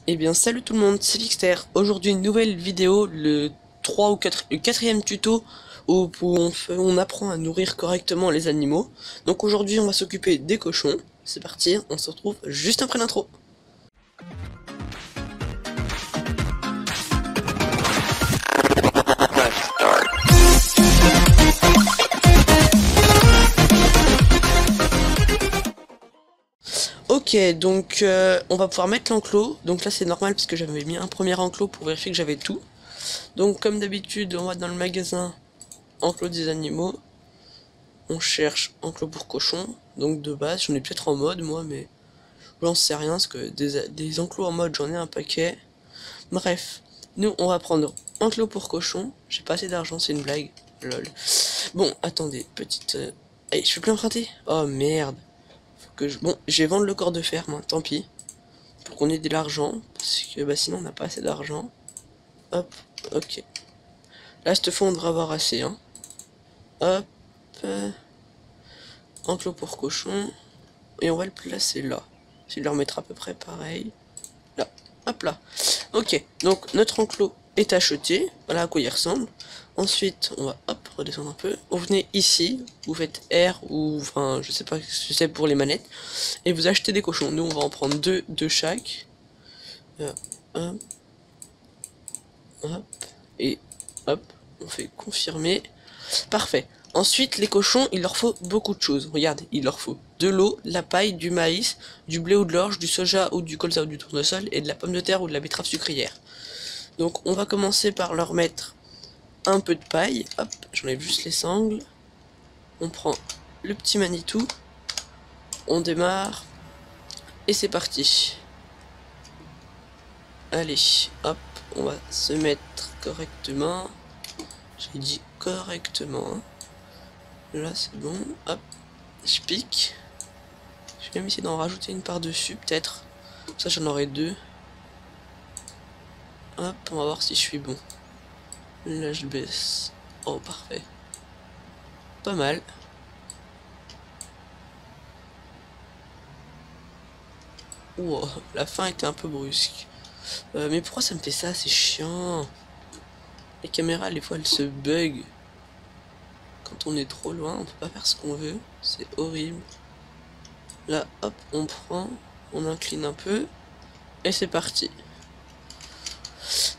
Eh bien salut tout le monde, c'est Fixter. Aujourd'hui une nouvelle vidéo, le 3 ou 4, le quatrième tuto où on apprend à nourrir correctement les animaux. Donc aujourd'hui on va s'occuper des cochons. C'est parti, on se retrouve juste après l'intro. Ok, donc on va pouvoir mettre l'enclos. Donc là c'est normal parce que j'avais mis un premier enclos pour vérifier que j'avais tout. Donc comme d'habitude on va dans le magasin enclos des animaux. On cherche enclos pour cochons. Donc de base, j'en ai peut-être en mode moi, mais j'en sais rien parce que des enclos en mode j'en ai un paquet. Bref, nous on va prendre enclos pour cochons. J'ai pas assez d'argent, c'est une blague. Lol. Bon, attendez, petite. Allez, je peux plus emprunter. Oh merde. Bon, je vais vendre le corps de ferme, hein, tant pis. Pour qu'on ait de l'argent. Parce que bah sinon on n'a pas assez d'argent. Hop, ok. Là, cette fois on devrait avoir assez, hein. Hop. Enclos pour cochons. Et on va le placer là. Je vais le remettre à peu près pareil. Là. Hop là. Ok. Donc notre enclos est acheté. Voilà à quoi il ressemble. Ensuite, on va hop redescendre un peu. Vous venez ici. Vous faites R ou enfin je sais pas ce que c'est pour les manettes. Et vous achetez des cochons. Nous on va en prendre deux de chaque. Hop. Hop. Et hop. On fait confirmer. Parfait. Ensuite, les cochons, il leur faut beaucoup de choses. Regardez, il leur faut de l'eau, de la paille, du maïs, du blé ou de l'orge, du soja ou du colza ou du tournesol, et de la pomme de terre ou de la betterave sucrière. Donc, on va commencer par leur mettre un peu de paille. Hop, j'enlève juste les sangles. On prend le petit Manitou. On démarre. Et c'est parti. Allez, hop, on va se mettre correctement. J'ai dit correctement, hein. Là, c'est bon. Hop, je pique. Je vais même essayer d'en rajouter une par-dessus, peut-être. Ça, j'en aurai deux. Hop, on va voir si je suis bon. Là, je baisse. Oh, parfait. Pas mal. Wow, la fin était un peu brusque. Mais pourquoi ça me fait ça? C'est chiant. Les caméras, des fois, elles se bug. Quand on est trop loin, on peut pas faire ce qu'on veut. C'est horrible. Là, hop, on prend. On incline un peu. Et c'est parti.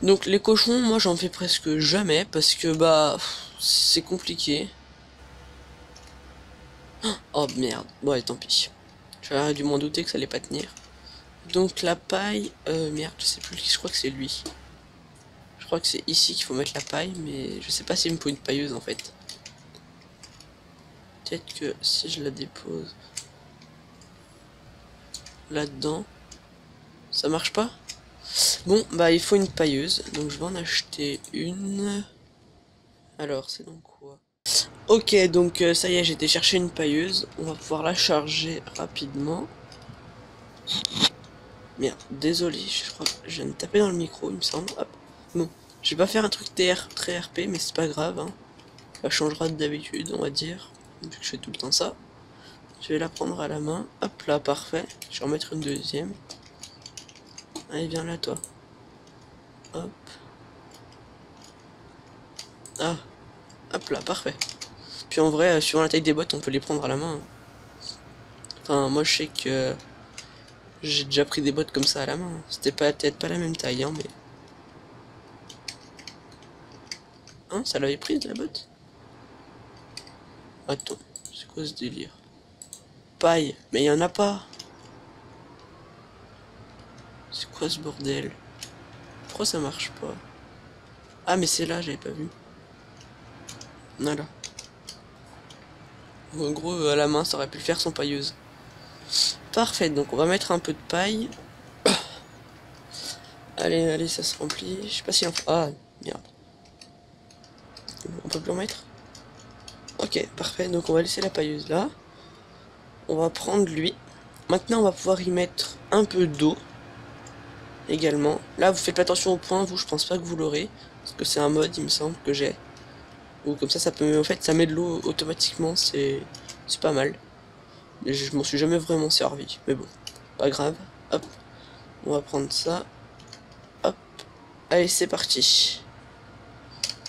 Donc les cochons, moi j'en fais presque jamais parce que bah c'est compliqué. Oh merde, bon allez tant pis. J'aurais dû m'en douter que ça allait pas tenir. Donc la paille, merde, je sais plus, je crois que c'est lui. Je crois que c'est ici qu'il faut mettre la paille, mais je sais pas s'il me faut une pailleuse en fait. Peut-être que si je la dépose là-dedans, ça marche pas? Bon, bah il faut une pailleuse, donc je vais en acheter une. Alors, c'est donc quoi? Ok, donc ça y est, j'ai été chercher une pailleuse. On va pouvoir la charger rapidement. Merde, désolé, je crois que je viens de taper dans le micro, il me semble. Hop. Bon, je vais pas faire un truc très RP, mais c'est pas grave, hein. Ça changera d'habitude, on va dire. Vu que je fais tout le temps ça. Je vais la prendre à la main. Hop là, parfait. Je vais en mettre une deuxième. Allez, viens là, toi. Hop. Ah. Hop là, parfait. Puis en vrai, suivant la taille des bottes, on peut les prendre à la main, hein. Enfin, moi je sais que j'ai déjà pris des bottes comme ça à la main. C'était peut-être pas la même taille, hein, mais... Hein, ça l'avait prise la botte? Attends, c'est quoi ce délire? Paille, mais il y en a pas. C'est quoi ce bordel? Pourquoi ça marche pas? Ah, mais c'est là, j'avais pas vu. Voilà. En gros, à la main, ça aurait pu le faire sans pailleuse. Parfait, donc on va mettre un peu de paille. Allez, allez, ça se remplit. Je sais pas si on... Ah, merde. On peut plus en mettre? Ok, parfait. Donc on va laisser la pailleuse là. On va prendre lui. Maintenant, on va pouvoir y mettre un peu d'eau. Également. Là, vous faites attention au point. Vous, je pense pas que vous l'aurez. Parce que c'est un mode, il me semble, que j'ai. Ou comme ça peut... En fait, ça met de l'eau automatiquement. C'est pas mal. Mais je m'en suis jamais vraiment servi. Mais bon, pas grave. Hop. On va prendre ça. Allez, c'est parti.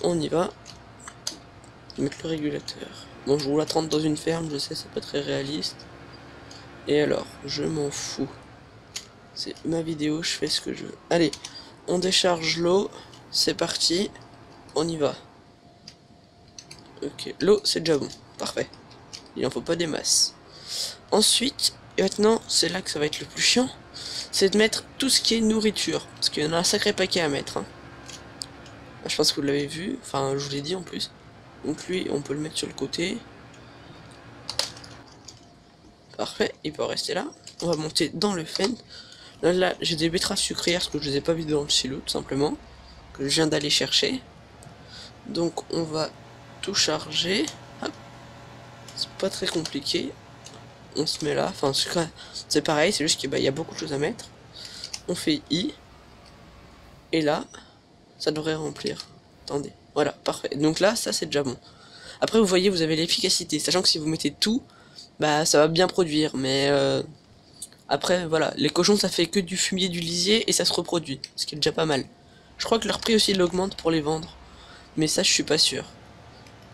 On y va. Mettre le régulateur. Bon, je roule à 30 dans une ferme, je sais, c'est pas très réaliste. Et alors, je m'en fous. C'est ma vidéo, je fais ce que je veux. Allez, on décharge l'eau. C'est parti. On y va. Ok, l'eau, c'est déjà bon. Parfait. Il en faut pas des masses. Ensuite, et maintenant, c'est là que ça va être le plus chiant. C'est de mettre tout ce qui est nourriture. Parce qu'il y en a un sacré paquet à mettre. Hein. Je pense que vous l'avez vu. Enfin, je vous l'ai dit en plus. Donc lui, on peut le mettre sur le côté. Parfait, il peut rester là. On va monter dans le fen. Là, j'ai des betteraves sucrières parce que je les ai pas vues dans le silo, tout simplement. Que je viens d'aller chercher. Donc on va tout charger. C'est pas très compliqué. On se met là. Enfin, c'est pareil, c'est juste qu'il y a beaucoup de choses à mettre. On fait I. Et là, ça devrait remplir. Attendez. Voilà, parfait. Donc là, ça c'est déjà bon. Après, vous voyez, vous avez l'efficacité. Sachant que si vous mettez tout, bah ça va bien produire. Mais après, voilà. Les cochons, ça fait que du fumier, du lisier et ça se reproduit. Ce qui est déjà pas mal. Je crois que leur prix aussi il augmente pour les vendre. Mais ça, je suis pas sûr.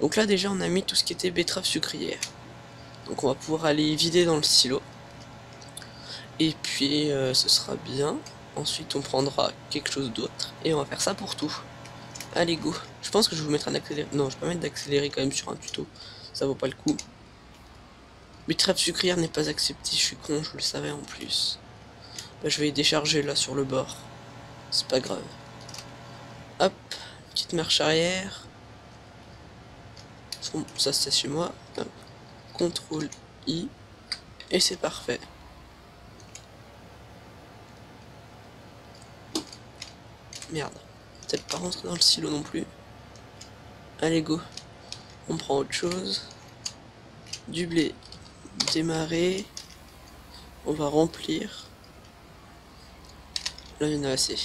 Donc là, déjà, on a mis tout ce qui était betterave sucrière. Donc on va pouvoir aller vider dans le silo. Et puis, ce sera bien. Ensuite, on prendra quelque chose d'autre. Et on va faire ça pour tout. Allez, go. Je pense que je vais vous mettre un accéléré. Non, je vais pas mettre d'accéléré quand même sur un tuto. Ça vaut pas le coup. Betterave sucrière n'est pas accepté. Je suis con, je le savais en plus. Bah, je vais les décharger là sur le bord. C'est pas grave. Hop. Petite marche arrière. Ça, c'est chez moi. Hop. CTRL I. Et c'est parfait. Merde. Peut-être pas rentrer dans le silo non plus. Allez, go. On prend autre chose. Du blé. Démarrer. On va remplir. Là, il y en a assez.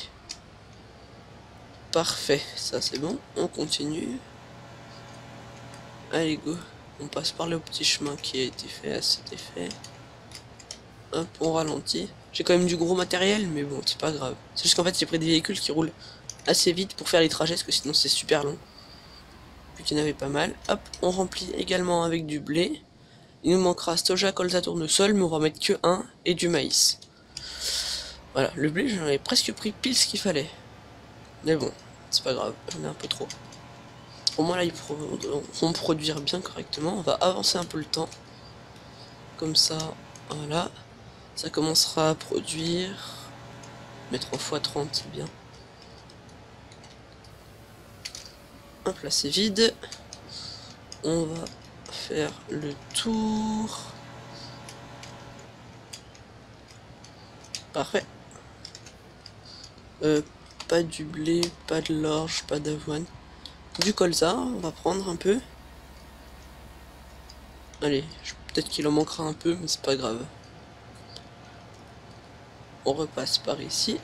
Parfait. Ça, c'est bon. On continue. Allez, go. On passe par le petit chemin qui a été fait à cet effet. Hop, on ralentit. J'ai quand même du gros matériel, mais bon, c'est pas grave. C'est juste qu'en fait, j'ai pris des véhicules qui roulent assez vite pour faire les trajets, parce que sinon c'est super long. Vu qu'il y en avait pas mal. Hop, on remplit également avec du blé. Il nous manquera soja, colza, tournesol, mais on va mettre que un et du maïs. Voilà, le blé, j'en avais presque pris pile ce qu'il fallait. Mais bon, c'est pas grave, j'en ai un peu trop. Au moins là, ils vont produire bien correctement. On va avancer un peu le temps. Comme ça, voilà. Ça commencera à produire. Mettre en x30, c'est bien. Hop là, c'est vide. On va faire le tour. Parfait. Pas du blé, pas de l'orge, pas d'avoine. Du colza, on va prendre un peu. Allez, peut-être qu'il en manquera un peu, mais c'est pas grave. On repasse par ici.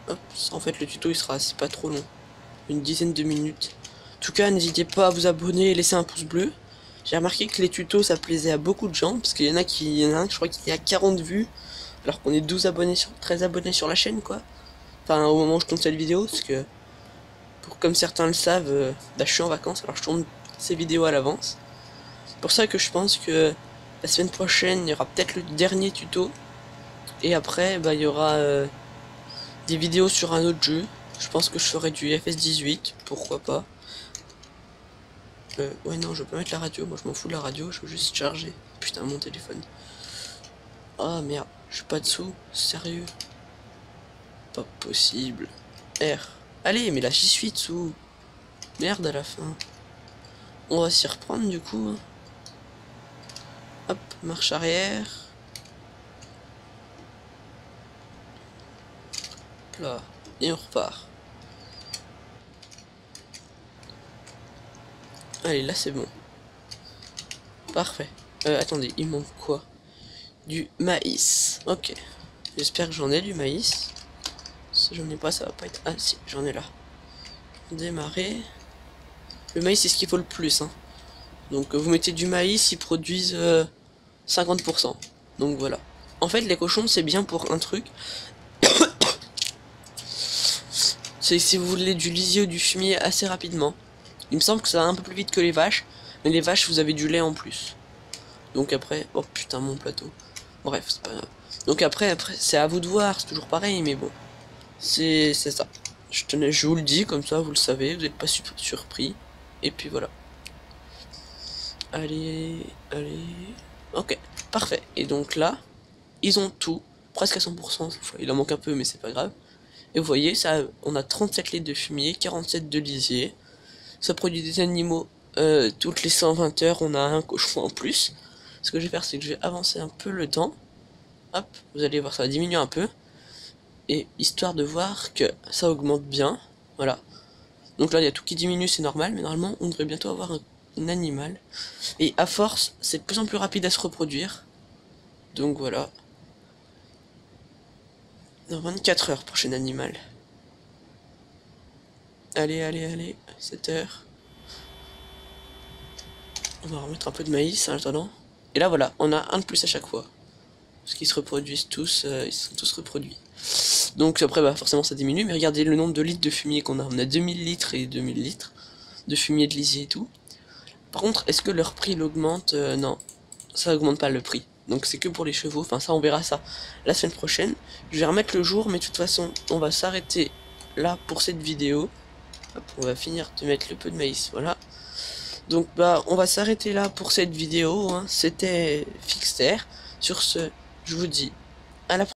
Hop, en fait le tuto il sera c'est pas trop long. Une dizaine de minutes. En tout cas, n'hésitez pas à vous abonner et laisser un pouce bleu. J'ai remarqué que les tutos ça plaisait à beaucoup de gens. Parce qu'il y en a un, je crois qu'il y a 40 vues. Alors qu'on est 12 abonnés 13 abonnés sur la chaîne quoi. Enfin au moment où je tourne cette vidéo. Parce que comme certains le savent, bah, je suis en vacances. Alors je tourne ces vidéos à l'avance. C'est pour ça que je pense que la semaine prochaine il y aura peut-être le dernier tuto. Et après bah, il y aura des vidéos sur un autre jeu. Je pense que je ferai du FS18, pourquoi pas. Ouais non, je peux mettre la radio, moi je m'en fous de la radio, je veux juste charger. Putain, mon téléphone. Ah merde, je suis pas dessous, sérieux. Pas possible. R. Allez, mais là j'y suis dessous. Merde à la fin. On va s'y reprendre du coup. Hein. Hop, marche arrière. Là, et on repart. Allez, là c'est bon. Parfait. Attendez, il manque quoi? Du maïs. Ok. J'espère que j'en ai du maïs. Si j'en ai pas, ça va pas être... Ah si, j'en ai là. Démarrer. Le maïs, c'est ce qu'il faut le plus. Hein. Donc vous mettez du maïs, ils produisent 50%. Donc voilà. En fait, les cochons, c'est bien pour un truc. c'est si vous voulez du lisier ou du fumier assez rapidement. Il me semble que ça va un peu plus vite que les vaches, mais les vaches vous avez du lait en plus. Donc après, oh putain mon plateau. Bref, c'est pas grave. Donc après c'est à vous de voir, c'est toujours pareil, mais bon. C'est ça. Je vous le dis, comme ça vous le savez, vous n'êtes pas surpris. Et puis voilà. Allez. Ok, parfait. Et donc là, ils ont tout, presque à 100%. Il en manque un peu, mais c'est pas grave. Et vous voyez, ça, on a 37 litres de fumier, 47 de lisier. Ça produit des animaux toutes les 120 heures. On a un cochon en plus. Ce que je vais faire, c'est que je vais avancer un peu le temps. Hop, vous allez voir, ça va diminuer un peu. Et histoire de voir que ça augmente bien. Voilà. Donc là, il y a tout qui diminue, c'est normal. Mais normalement, on devrait bientôt avoir un animal. Et à force, c'est de plus en plus rapide à se reproduire. Donc voilà. Dans 24 heures, prochain animal. Allez, 7 heures. On va remettre un peu de maïs en attendant. Et là voilà, on a un de plus à chaque fois. Parce qu'ils se reproduisent tous, ils sont tous reproduits. Donc après bah forcément ça diminue, mais regardez le nombre de litres de fumier qu'on a. On a 2000 litres et 2000 litres de fumier de lisier et tout. Par contre, est-ce que leur prix l'augmente? Non, ça augmente pas le prix. Donc c'est que pour les chevaux, enfin ça on verra ça la semaine prochaine. Je vais remettre le jour, mais de toute façon on va s'arrêter là pour cette vidéo. Hop, on va finir de mettre le peu de maïs, voilà. Donc bah on va s'arrêter là pour cette vidéo, hein. C'était Fixter. Sur ce, je vous dis à la prochaine.